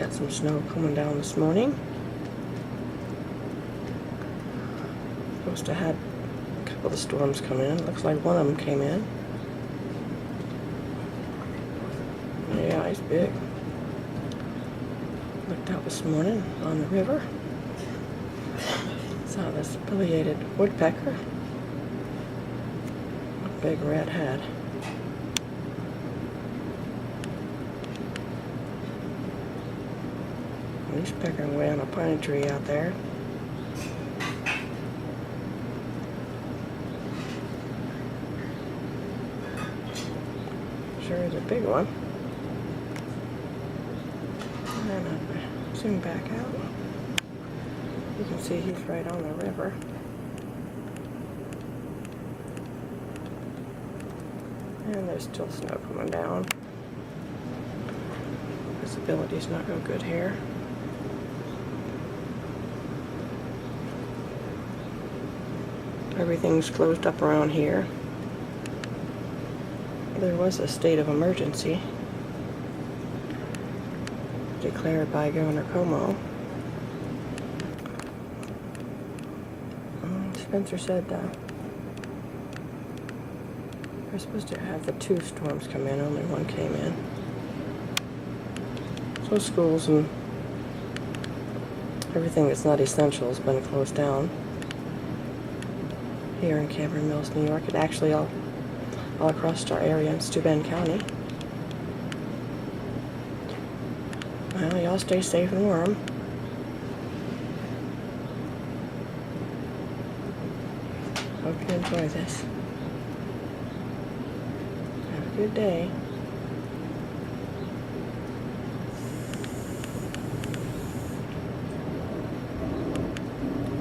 had some snow coming down this morning. Supposed to have a couple of storms come in. Looks like one of them came in. Yeah, he's big. Looked out this morning on the river. Saw this pileated woodpecker. A big red head. He's pecking away on a pine tree out there. Sure is a big one. And I'll zoom back out. You can see he's right on the river. And there's still snow coming down. Visibility's not real good here. Everything's closed up around here. There was a state of emergency declared by Governor Cuomo. Spencer said we're supposed to have the 2 storms come in, only one came in. So schools and everything that's not essential has been closed down here in Cameron Mills, New York, and actually all across our area in Steuben County. Well, y'all stay safe and warm. Hope you enjoy this. Have a good day.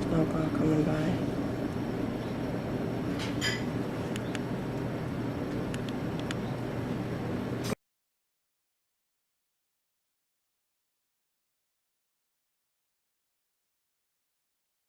Snowplow coming by.